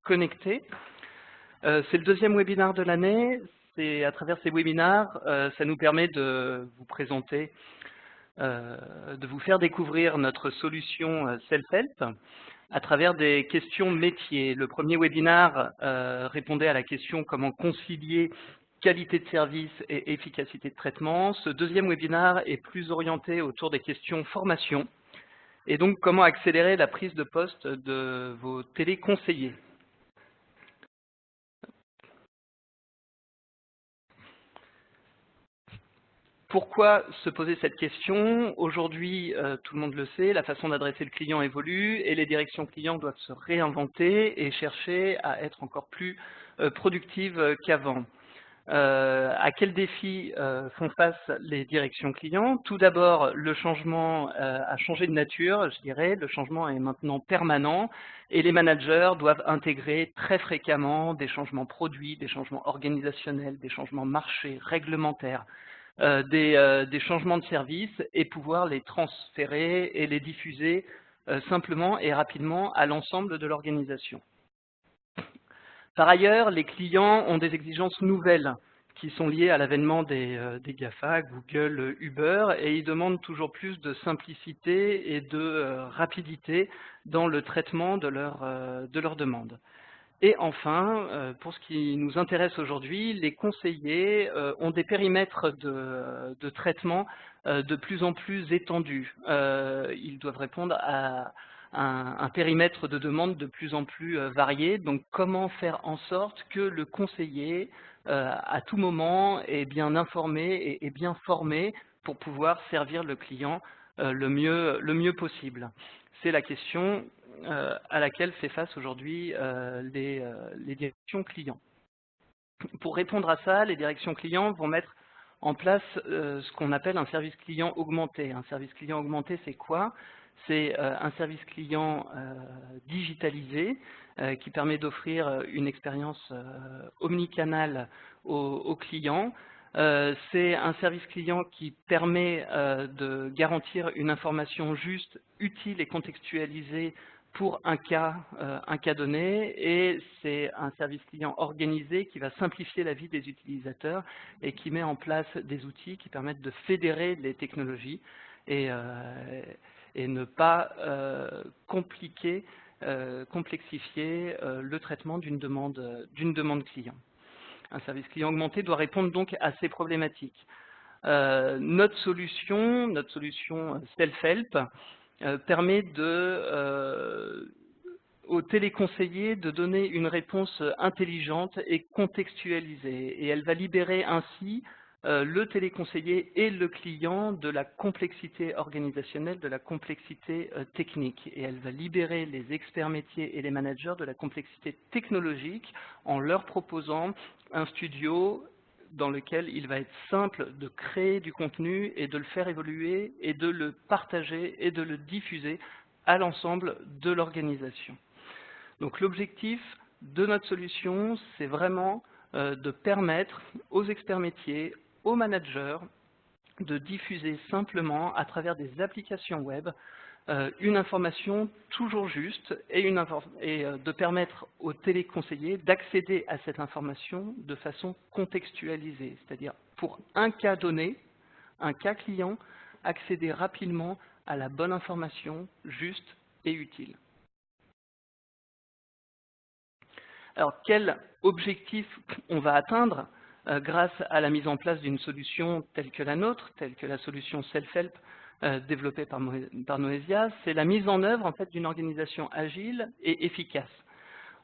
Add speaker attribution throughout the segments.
Speaker 1: connectés. C'est le deuxième webinaire de l'année. À travers ces webinaires, ça nous permet de vous présenter, de vous faire découvrir notre solution Self-Help à travers des questions métiers. Le premier webinaire répondait à la question comment concilier qualité de service et efficacité de traitement. Ce deuxième webinaire est plus orienté autour des questions formation et donc comment accélérer la prise de poste de vos téléconseillers. Pourquoi se poser cette question? Aujourd'hui, tout le monde le sait, la façon d'adresser le client évolue et les directions clients doivent se réinventer et chercher à être encore plus productives qu'avant. À quels défis font face les directions clients? Tout d'abord, le changement a changé de nature, je dirais. Le changement est maintenant permanent et les managers doivent intégrer très fréquemment des changements produits, des changements organisationnels, des changements marchés, réglementaires, des changements de service et pouvoir les transférer et les diffuser simplement et rapidement à l'ensemble de l'organisation. Par ailleurs, les clients ont des exigences nouvelles qui sont liées à l'avènement des GAFA, Google, Uber, et ils demandent toujours plus de simplicité et de rapidité dans le traitement de leurs demandes. Et enfin, pour ce qui nous intéresse aujourd'hui, les conseillers ont des périmètres de traitement de plus en plus étendus. Ils doivent répondre à un périmètre de demande de plus en plus varié. Donc, comment faire en sorte que le conseiller, à tout moment, est bien informé et bien formé pour pouvoir servir le client le mieux possible? C'est la question à laquelle fait face aujourd'hui les directions clients. Pour répondre à ça, les directions clients vont mettre en place ce qu'on appelle un service client augmenté. Un service client augmenté, c'est quoi? C'est un service client digitalisé qui permet d'offrir une expérience omnicanale aux clients. C'est un service client qui permet de garantir une information juste, utile et contextualisée pour un cas donné, et c'est un service client organisé qui va simplifier la vie des utilisateurs et qui met en place des outils qui permettent de fédérer les technologies et ne pas complexifier le traitement d'une demande client. Un service client augmenté doit répondre donc à ces problématiques. Notre solution Self-Help permet aux téléconseillers de donner une réponse intelligente et contextualisée. Et elle va libérer ainsi le téléconseiller et le client de la complexité organisationnelle, de la complexité technique. Et elle va libérer les experts métiers et les managers de la complexité technologique en leur proposant un studio dans lequel il va être simple de créer du contenu et de le faire évoluer et de le partager et de le diffuser à l'ensemble de l'organisation. Donc l'objectif de notre solution, c'est vraiment de permettre aux experts métiers, aux managers, de diffuser simplement à travers des applications web une information toujours juste et de permettre aux téléconseillers d'accéder à cette information de façon contextualisée, c'est-à-dire pour un cas donné, un cas client, accéder rapidement à la bonne information juste et utile. Alors, quel objectif on va atteindre grâce à la mise en place d'une solution telle que la nôtre, telle que la solution Self-Help développée par Noesia? C'est la mise en œuvre en fait, d'une organisation agile et efficace.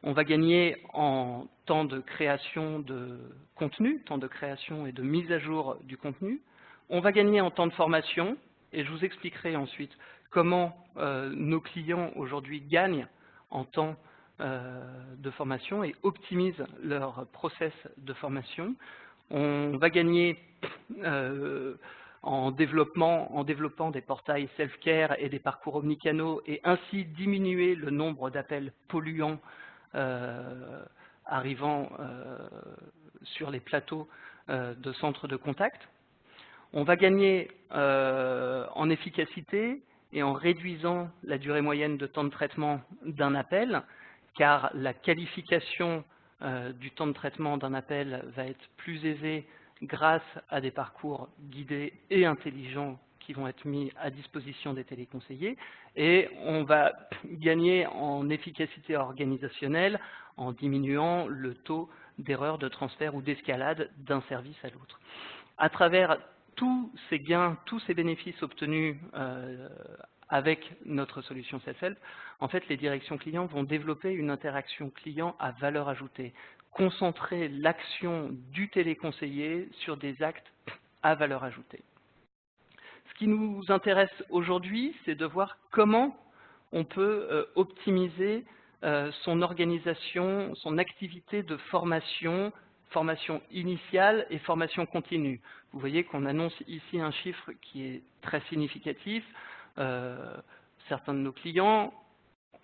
Speaker 1: On va gagner en temps de création de contenu, temps de création et de mise à jour du contenu. On va gagner en temps de formation, et je vous expliquerai ensuite comment nos clients aujourd'hui gagnent en temps de formation et optimisent leur process de formation. On va gagner en développant des portails self-care et des parcours omnicanaux et ainsi diminuer le nombre d'appels polluants arrivant sur les plateaux de centres de contact. On va gagner en efficacité et en réduisant la durée moyenne de temps de traitement d'un appel, car la qualification du temps de traitement d'un appel va être plus aisée grâce à des parcours guidés et intelligents qui vont être mis à disposition des téléconseillers, et on va gagner en efficacité organisationnelle en diminuant le taux d'erreur de transfert ou d'escalade d'un service à l'autre. À travers tous ces gains, tous ces bénéfices obtenus avec notre solution Self-Help, en fait, les directions clients vont développer une interaction client à valeur ajoutée, concentrer l'action du téléconseiller sur des actes à valeur ajoutée. Ce qui nous intéresse aujourd'hui, c'est de voir comment on peut optimiser son organisation, son activité de formation, formation initiale et formation continue. Vous voyez qu'on annonce ici un chiffre qui est très significatif. Certains de nos clients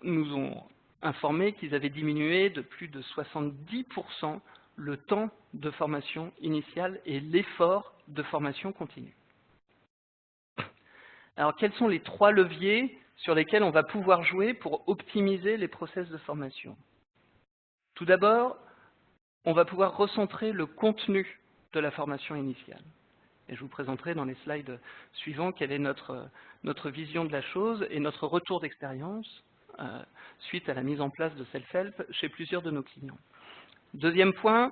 Speaker 1: nous ont informé qu'ils avaient diminué de plus de 70% le temps de formation initiale et l'effort de formation continue. Alors, quels sont les 3 leviers sur lesquels on va pouvoir jouer pour optimiser les process de formation? Tout d'abord, on va pouvoir recentrer le contenu de la formation initiale. Et je vous présenterai dans les slides suivants quelle est notre vision de la chose et notre retour d'expérience suite à la mise en place de Self-Help chez plusieurs de nos clients. Deuxième point,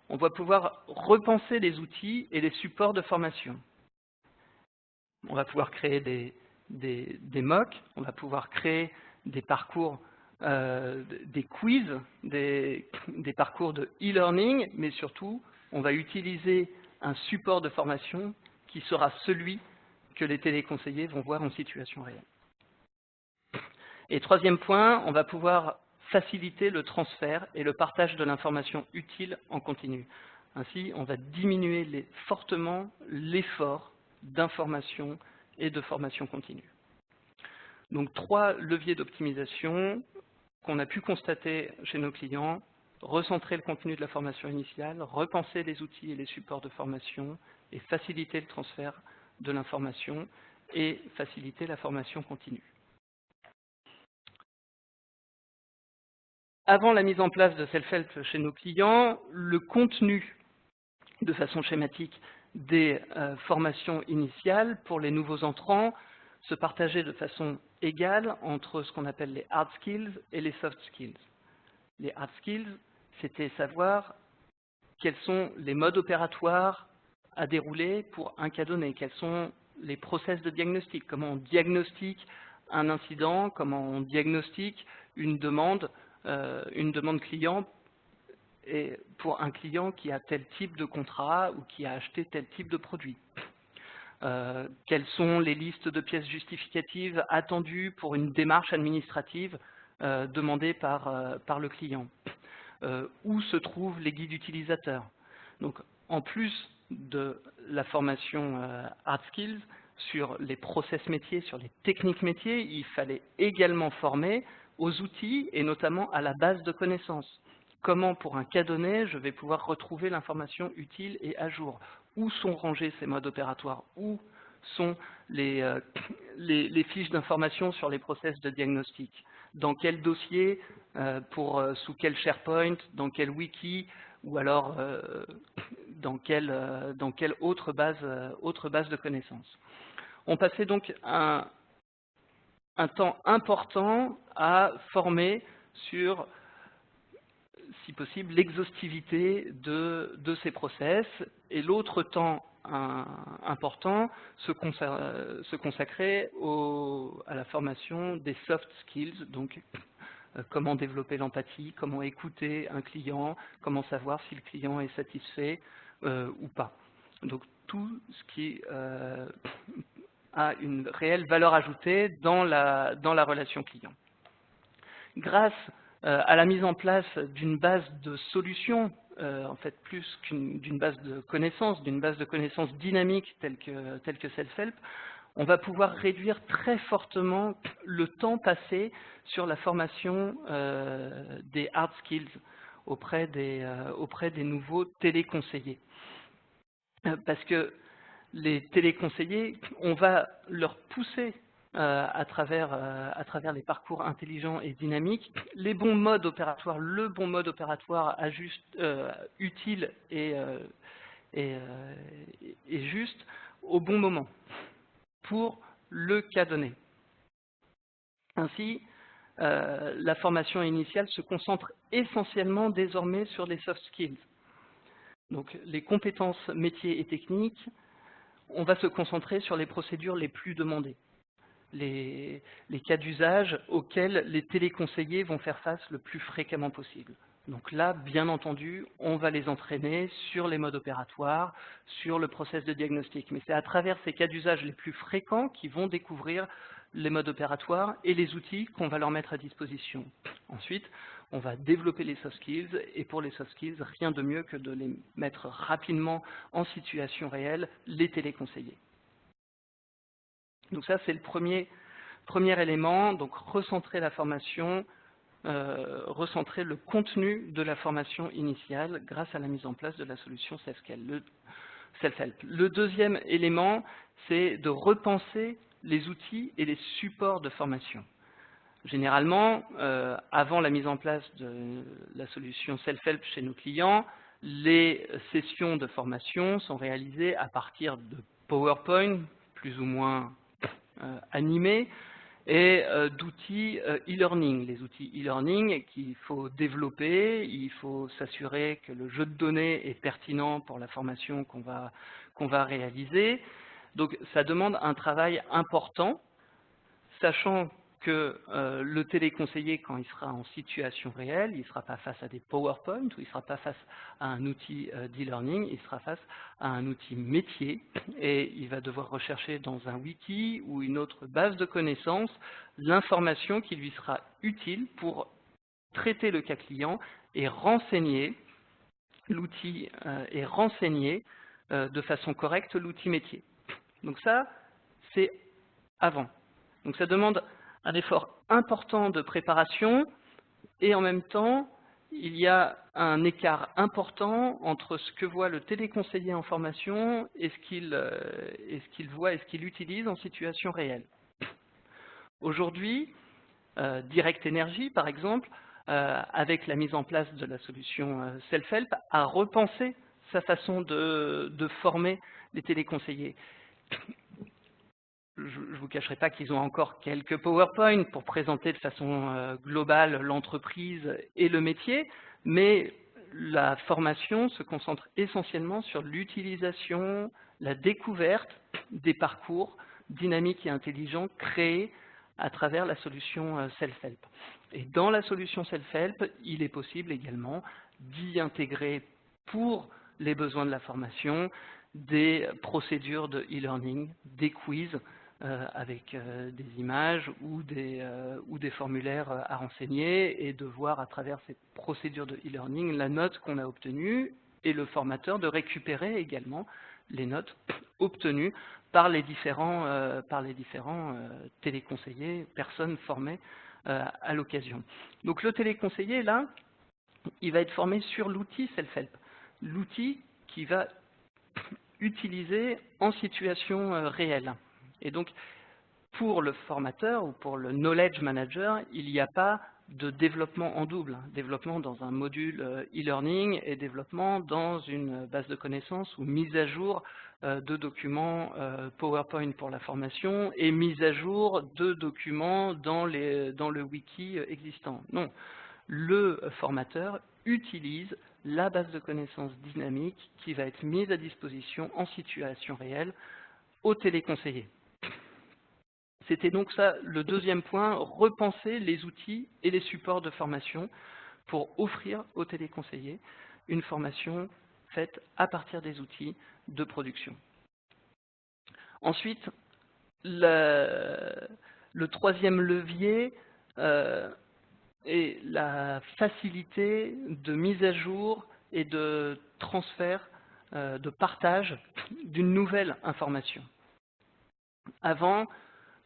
Speaker 1: on va pouvoir repenser les outils et les supports de formation. On va pouvoir créer des MOOC, on va pouvoir créer des parcours, des quiz, des parcours de e-learning, mais surtout, on va utiliser un support de formation qui sera celui que les téléconseillers vont voir en situation réelle. Et troisième point, on va pouvoir faciliter le transfert et le partage de l'information utile en continu. Ainsi, on va diminuer fortement l'effort d'information et de formation continue. Donc 3 leviers d'optimisation qu'on a pu constater chez nos clients: recentrer le contenu de la formation initiale, repenser les outils et les supports de formation et faciliter le transfert de l'information et faciliter la formation continue. Avant la mise en place de Self-Help chez nos clients, le contenu de façon schématique des formations initiales pour les nouveaux entrants se partageait de façon égale entre ce qu'on appelle les hard skills et les soft skills. Les hard skills, c'était savoir quels sont les modes opératoires à dérouler pour un cas donné, quels sont les process de diagnostic, comment on diagnostique un incident, comment on diagnostique une demande client et pour un client qui a tel type de contrat ou qui a acheté tel type de produit. Quelles sont les listes de pièces justificatives attendues pour une démarche administrative demandée par le client. Où se trouvent les guides utilisateurs. Donc, en plus de la formation hard skills sur les process métiers, sur les techniques métiers, il fallait également former aux outils et notamment à la base de connaissances. Comment, pour un cas donné, je vais pouvoir retrouver l'information utile et à jour? Où sont rangés ces modes opératoires? Où sont les fiches d'information sur les process de diagnostic? Dans quel dossier, sous quel SharePoint, dans quel wiki, ou alors dans quelle autre base de connaissances. On passait donc un temps important à former sur, si possible, l'exhaustivité de ces process, et l'autre temps important se consacrait à la formation des soft skills, donc comment développer l'empathie, comment écouter un client, comment savoir si le client est satisfait ou pas. Donc tout ce qui a une réelle valeur ajoutée dans la relation client. Grâce à la mise en place d'une base de solutions, en fait plus d'une base de connaissances, dynamique telle que Self-Help, on va pouvoir réduire très fortement le temps passé sur la formation des hard skills auprès des nouveaux téléconseillers. Parce que les téléconseillers, on va leur pousser à travers les parcours intelligents et dynamiques, les bons modes opératoires, le bon mode opératoire utile et juste au bon moment pour le cas donné. Ainsi, la formation initiale se concentre essentiellement désormais sur les soft skills. Donc les compétences métiers et techniques, on va se concentrer sur les procédures les plus demandées, les cas d'usage auxquels les téléconseillers vont faire face le plus fréquemment possible. Donc là, bien entendu, on va les entraîner sur les modes opératoires, sur le process de diagnostic. Mais c'est à travers ces cas d'usage les plus fréquents qu'ils vont découvrir les modes opératoires et les outils qu'on va leur mettre à disposition. Ensuite, on va développer les soft skills, et pour les soft skills, rien de mieux que de les mettre rapidement en situation réelle, les téléconseillers. Donc ça, c'est le premier élément, donc recentrer la formation, recentrer le contenu de la formation initiale grâce à la mise en place de la solution Self-Help. Le deuxième élément, c'est de repenser les outils et les supports de formation. Généralement, avant la mise en place de la solution Self-Help chez nos clients, les sessions de formation sont réalisées à partir de PowerPoint, plus ou moins animés, et d'outils e-learning. Les outils e-learning qu'il faut développer, il faut s'assurer que le jeu de données est pertinent pour la formation qu'on va réaliser. Donc ça demande un travail important, sachant que le téléconseiller, quand il sera en situation réelle, il ne sera pas face à des PowerPoint, ou il ne sera pas face à un outil d'e-learning, il sera face à un outil métier, et il va devoir rechercher dans un wiki ou une autre base de connaissances l'information qui lui sera utile pour traiter le cas client et renseigner l'outil de façon correcte l'outil métier. Donc ça, c'est avant. Donc ça demande un effort important de préparation, et en même temps, il y a un écart important entre ce que voit le téléconseiller en formation et ce qu'il voit et ce qu'il utilise en situation réelle. Aujourd'hui, Direct Energy, par exemple, avec la mise en place de la solution Self-Help, a repensé sa façon de former les téléconseillers. Je ne vous cacherai pas qu'ils ont encore quelques PowerPoint pour présenter de façon globale l'entreprise et le métier, mais la formation se concentre essentiellement sur l'utilisation, la découverte des parcours dynamiques et intelligents créés à travers la solution Self-Help. Et dans la solution Self-Help, il est possible également d'y intégrer pour les besoins de la formation des procédures de e-learning, des quiz, avec des images ou des formulaires à renseigner, et de voir à travers ces procédures de e-learning la note qu'on a obtenue, et le formateur de récupérer également les notes obtenues par les différents téléconseillers, personnes formées à l'occasion. Donc le téléconseiller, là, il va être formé sur l'outil Self-Help, l'outil qui va utiliser en situation réelle. Et donc, pour le formateur ou pour le knowledge manager, il n'y a pas de développement en double, développement dans un module e-learning et développement dans une base de connaissances ou mise à jour de documents PowerPoint pour la formation et mise à jour de documents dans le wiki existant. Non, le formateur utilise la base de connaissances dynamique qui va être mise à disposition en situation réelle aux téléconseillers. C'était donc ça le deuxième point, repenser les outils et les supports de formation pour offrir aux téléconseillers une formation faite à partir des outils de production. Ensuite, le troisième levier est la facilité de mise à jour et de transfert, de partage d'une nouvelle information. Avant,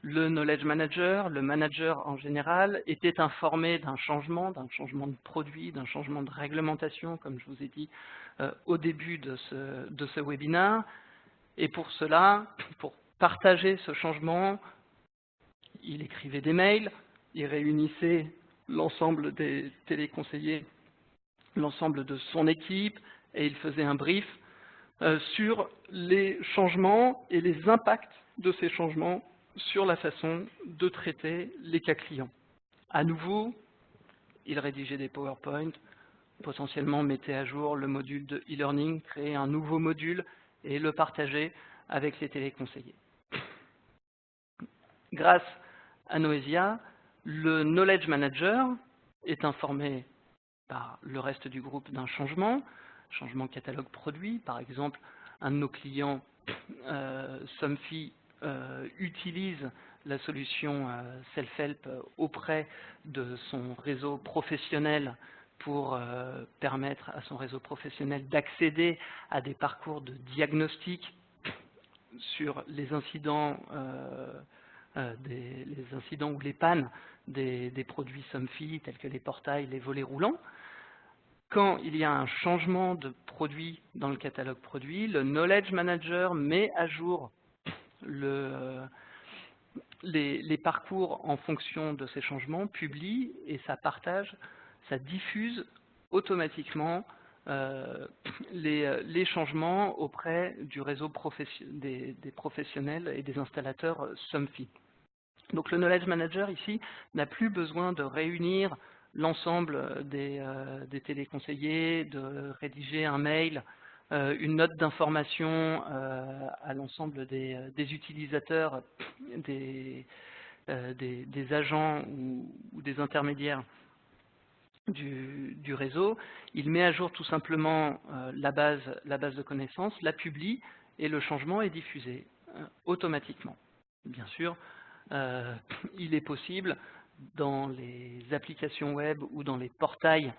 Speaker 1: le knowledge manager, le manager en général, était informé d'un changement de produit, d'un changement de réglementation, comme je vous ai dit au début de ce webinaire. Et pour cela, pour partager ce changement, il écrivait des mails, il réunissait l'ensemble des téléconseillers, l'ensemble de son équipe, et il faisait un brief sur les changements et les impacts de ces changements sur la façon de traiter les cas clients. À nouveau, il rédigeait des PowerPoint, potentiellement mettait à jour le module de e-learning, créait un nouveau module et le partageait avec les téléconseillers. Grâce à Noesia, le Knowledge Manager est informé par le reste du groupe d'un changement catalogue produit. Par exemple, un de nos clients, Somfy, utilise la solution Self-Help auprès de son réseau professionnel pour permettre à son réseau professionnel d'accéder à des parcours de diagnostic sur les incidents, les incidents ou les pannes des produits Somfy, tels que les portails, les volets roulants. Quand il y a un changement de produit dans le catalogue produit, le Knowledge Manager met à jour les parcours en fonction de ces changements, publie et ça partage, ça diffuse automatiquement les changements auprès du réseau des professionnels et des installateurs Somfy. Donc le Knowledge Manager ici n'a plus besoin de réunir l'ensemble des téléconseillers, de rédiger un mail, une note d'information à l'ensemble des utilisateurs, des agents ou des intermédiaires du réseau. Il met à jour tout simplement la base de connaissances, la publie et le changement est diffusé automatiquement. Bien sûr, il est possible dans les applications web ou dans les portails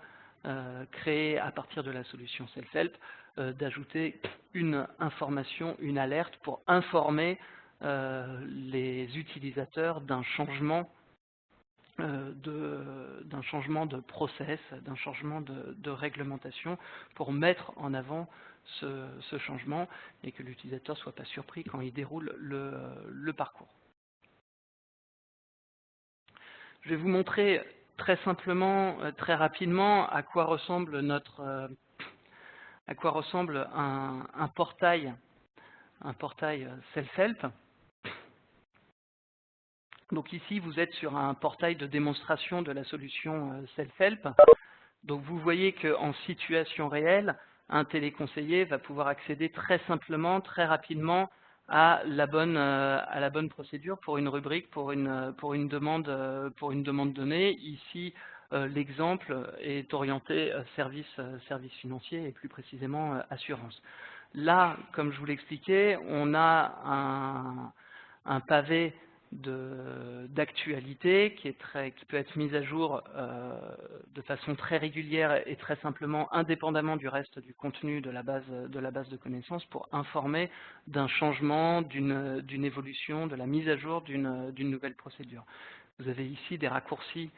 Speaker 1: créés à partir de la solution Self-Help d'ajouter une information, une alerte pour informer les utilisateurs d'un changement de process, d'un changement de réglementation pour mettre en avant ce changement et que l'utilisateur ne soit pas surpris quand il déroule le parcours. Je vais vous montrer très simplement, très rapidement, à quoi ressemble un portail Self-Help. Donc ici, vous êtes sur un portail de démonstration de la solution Self-Help. Donc vous voyez qu'en situation réelle, un téléconseiller va pouvoir accéder très simplement, très rapidement à la bonne procédure pour une rubrique, pour une demande donnée. Ici, l'exemple est orienté service financier et plus précisément assurance. Là, comme je vous l'expliquais, on a un pavé d'actualité qui peut être mise à jour de façon très régulière et très simplement indépendamment du reste du contenu de la base de connaissances pour informer d'un changement, d'une évolution, de la mise à jour d'une nouvelle procédure. Vous avez ici des raccourcis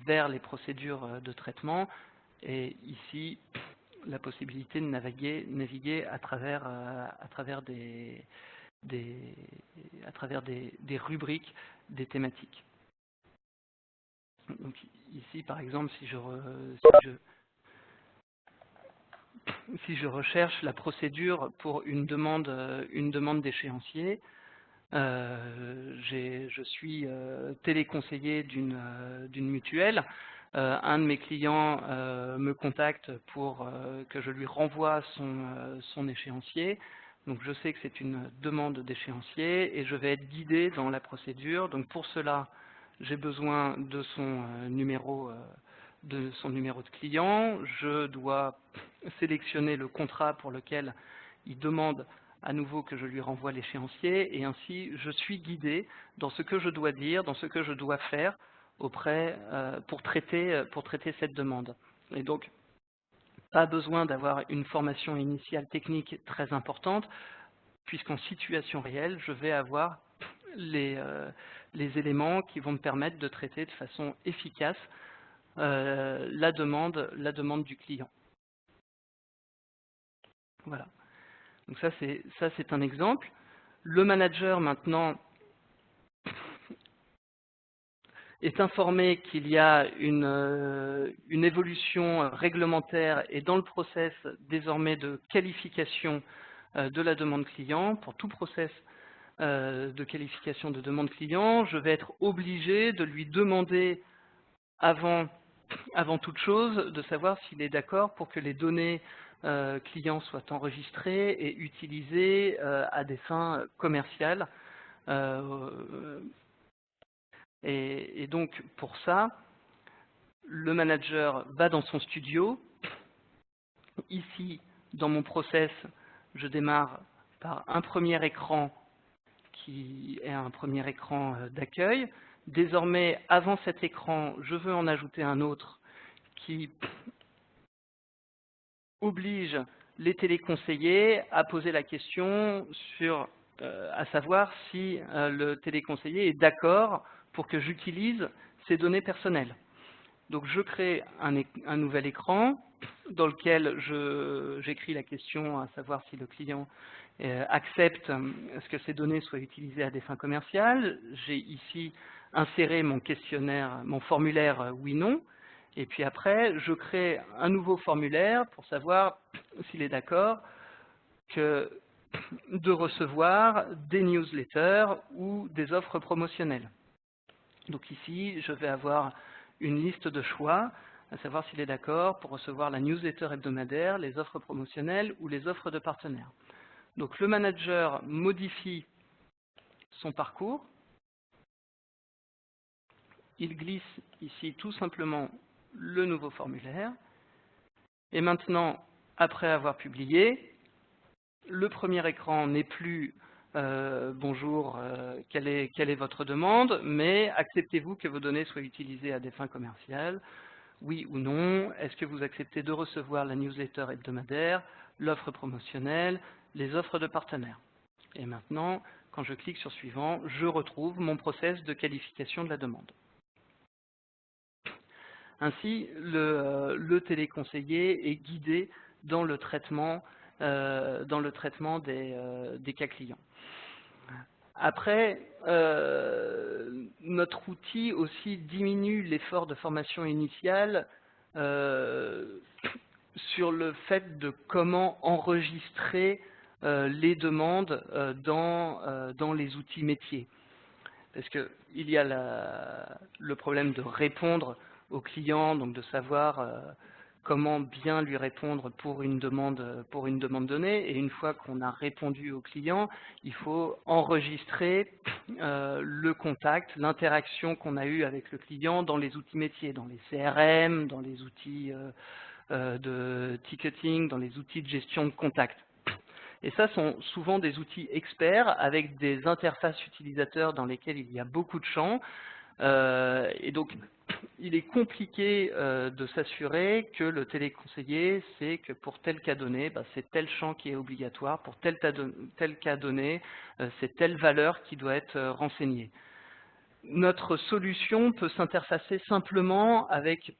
Speaker 1: vers les procédures de traitement et ici la possibilité de naviguer à travers des rubriques, des thématiques. Donc ici, par exemple, si je recherche la procédure pour une demande d'échéancier, je suis téléconseiller d'une mutuelle. Un de mes clients me contacte pour que je lui renvoie son échéancier. Donc je sais que c'est une demande d'échéancier et je vais être guidé dans la procédure. Donc pour cela, j'ai besoin de son numéro de client. Je dois sélectionner le contrat pour lequel il demande à nouveau que je lui renvoie l'échéancier et ainsi je suis guidé dans ce que je dois dire, dans ce que je dois faire pour traiter cette demande. Et donc, pas besoin d'avoir une formation initiale technique très importante, puisqu'en situation réelle, je vais avoir les éléments qui vont me permettre de traiter de façon efficace la demande du client. Voilà. Donc ça, c'est un exemple. Le manager, maintenant, est informé qu'il y a une évolution réglementaire et dans le process désormais de qualification de la demande client, pour tout process de qualification de demande client, je vais être obligé de lui demander avant toute chose de savoir s'il est d'accord pour que les données clients soient enregistrées et utilisées à des fins commerciales. Et donc, pour ça, le manager va dans son studio. Ici, dans mon process, je démarre par un premier écran qui est un premier écran d'accueil. Désormais, avant cet écran, je veux en ajouter un autre qui oblige les téléconseillers à poser la question à savoir si le téléconseiller est d'accord pour que j'utilise ces données personnelles. Donc je crée un nouvel écran dans lequel j'écris la question à savoir si le client accepte ce que ces données soient utilisées à des fins commerciales. J'ai ici inséré mon questionnaire, mon formulaire oui/non. Et puis après, je crée un nouveau formulaire pour savoir s'il est d'accord de recevoir des newsletters ou des offres promotionnelles. Donc ici, je vais avoir une liste de choix, à savoir s'il est d'accord pour recevoir la newsletter hebdomadaire, les offres promotionnelles ou les offres de partenaires. Donc le manager modifie son parcours. Il glisse ici tout simplement le nouveau formulaire. Et maintenant, après avoir publié, le premier écran n'est plus bonjour, quelle est votre demande, mais acceptez-vous que vos données soient utilisées à des fins commerciales? Oui ou non? Est-ce que vous acceptez de recevoir la newsletter hebdomadaire, l'offre promotionnelle, les offres de partenaires? Et maintenant, quand je clique sur suivant, je retrouve mon process de qualification de la demande. Ainsi, le téléconseiller est guidé dans le traitement des cas clients. Après, notre outil aussi diminue l'effort de formation initiale sur le fait de comment enregistrer les demandes dans les outils métiers. Parce qu'il y a le problème de répondre au client, donc de savoir comment bien lui répondre pour une demande donnée. Et une fois qu'on a répondu au client, il faut enregistrer le contact, l'interaction qu'on a eue avec le client dans les outils métiers, dans les CRM, dans les outils de ticketing, dans les outils de gestion de contact. Et ça sont souvent des outils experts avec des interfaces utilisateurs dans lesquelles il y a beaucoup de champs. Et donc, il est compliqué de s'assurer que le téléconseiller sait que pour tel cas donné, c'est tel champ qui est obligatoire, pour tel cas donné, c'est telle valeur qui doit être renseignée. Notre solution peut s'interfacer simplement avec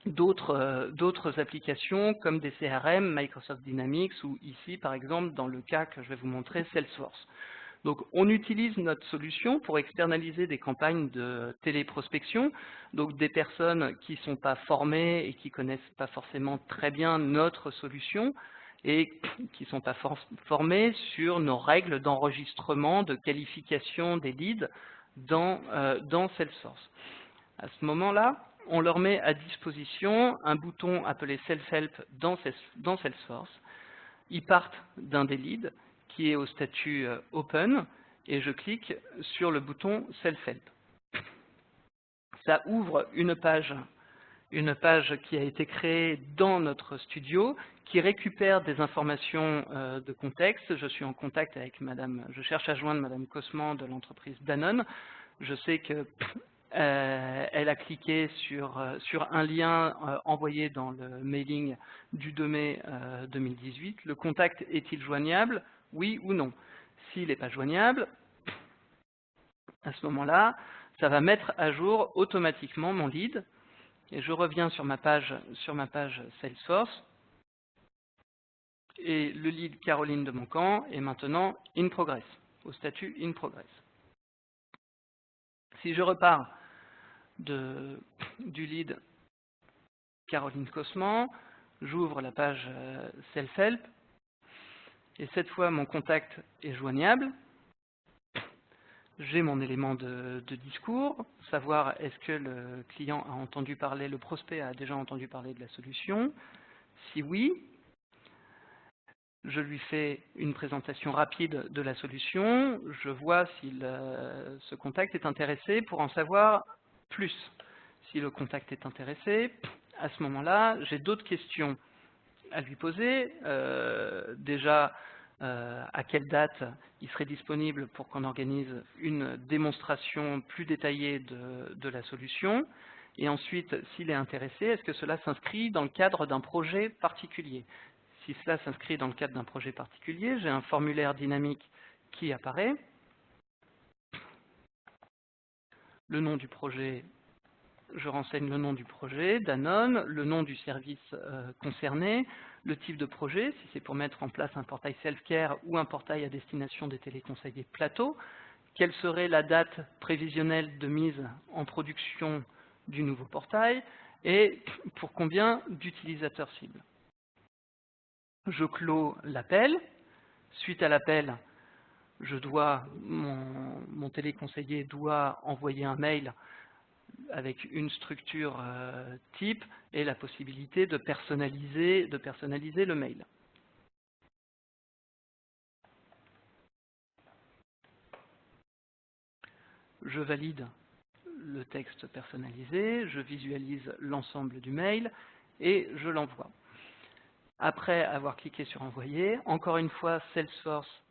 Speaker 1: d'autres applications comme des CRM, Microsoft Dynamics ou ici, par exemple, dans le cas que je vais vous montrer, Salesforce. Donc, on utilise notre solution pour externaliser des campagnes de téléprospection, donc des personnes qui ne sont pas formées et qui ne connaissent pas forcément très bien notre solution et qui ne sont pas formées sur nos règles d'enregistrement, de qualification des leads dans Salesforce. À ce moment-là, on leur met à disposition un bouton appelé Self-Help dans Salesforce. Ils partent d'un des leads qui est au statut Open et je clique sur le bouton Self-Help. Ça ouvre une page qui a été créée dans notre studio qui récupère des informations de contexte. Je suis en contact avec je cherche à joindre Madame Cosman de l'entreprise Danone. Je sais que elle a cliqué sur un lien envoyé dans le mailing du 2 mai 2018. Le contact est-il joignable? Oui ou non? S'il n'est pas joignable, à ce moment-là, ça va mettre à jour automatiquement mon lead. Et je reviens sur ma page Salesforce. Et le lead Caroline de Montcamp est maintenant in progress, au statut in progress. Si je repars du lead Caroline Cosman, j'ouvre la page Self-Help, et cette fois mon contact est joignable. J'ai mon élément de discours, savoir est-ce que le client a entendu parler, le prospect a déjà entendu parler de la solution. Si oui, je lui fais une présentation rapide de la solution, je vois si ce contact est intéressé pour en savoir plus. Si le contact est intéressé, à ce moment-là, j'ai d'autres questions à lui poser. Déjà, à quelle date il serait disponible pour qu'on organise une démonstration plus détaillée de la solution. Et ensuite, s'il est intéressé, est-ce que cela s'inscrit dans le cadre d'un projet particulier? Si cela s'inscrit dans le cadre d'un projet particulier, j'ai un formulaire dynamique qui apparaît. Le nom du projet, je renseigne le nom du projet, Danone, le nom du service concerné, le type de projet, si c'est pour mettre en place un portail self-care ou un portail à destination des téléconseillers plateau, quelle serait la date prévisionnelle de mise en production du nouveau portail et pour combien d'utilisateurs cibles. Je clôt l'appel. Suite à l'appel, mon téléconseiller doit envoyer un mail avec une structure type et la possibilité de personnaliser le mail. Je valide le texte personnalisé, je visualise l'ensemble du mail et je l'envoie. Après avoir cliqué sur envoyer, encore une fois, Salesforce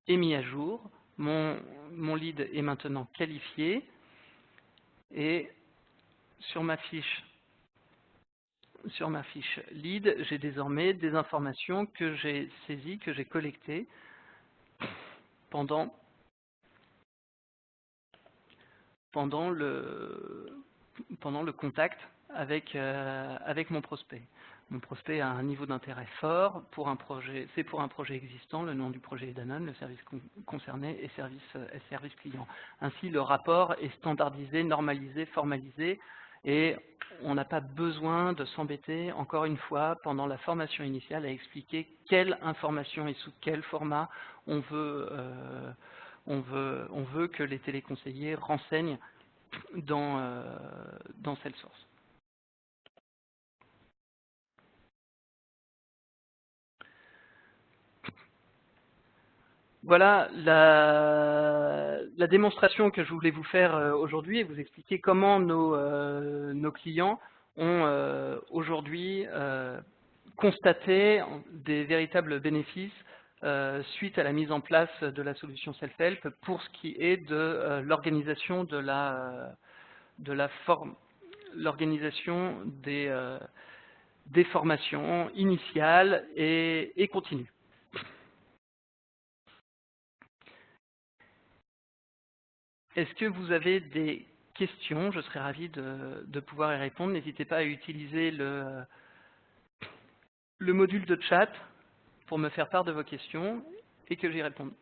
Speaker 1: est mis à jour. Mon lead est maintenant qualifié et sur ma fiche lead, j'ai désormais des informations que j'ai saisies, que j'ai collectées pendant le contact avec mon prospect. Mon prospect a un niveau d'intérêt fort pour un projet, c'est pour un projet existant, le nom du projet est Danone, le service concerné est service client. Ainsi, le rapport est standardisé, normalisé, formalisé, et on n'a pas besoin de s'embêter, encore une fois, pendant la formation initiale, à expliquer quelle information et sous quel format on veut que les téléconseillers renseignent dans Salesforce. Voilà la démonstration que je voulais vous faire aujourd'hui et vous expliquer comment nos clients ont aujourd'hui constaté des véritables bénéfices suite à la mise en place de la solution Self-Help pour ce qui est de l'organisation des formations initiales et continues. Est-ce que vous avez des questions? Je serais ravi de pouvoir y répondre. N'hésitez pas à utiliser le module de chat pour me faire part de vos questions et que j'y réponde.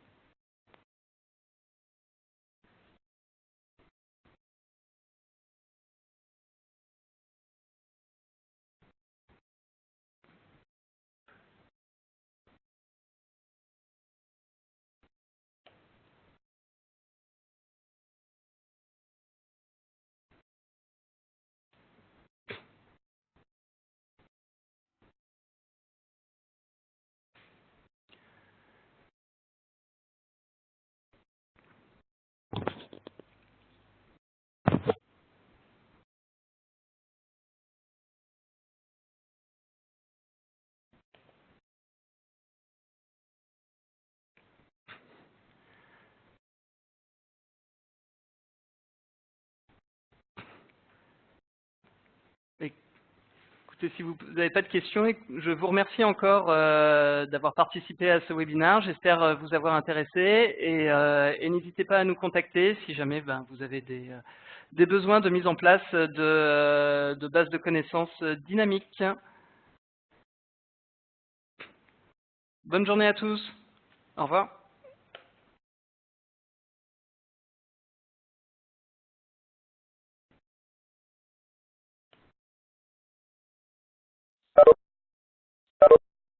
Speaker 1: Écoutez, si vous n'avez pas de questions, je vous remercie encore d'avoir participé à ce webinaire. J'espère vous avoir intéressé et n'hésitez pas à nous contacter si jamais vous avez des besoins de mise en place de bases de connaissances dynamiques. Bonne journée à tous. Au revoir.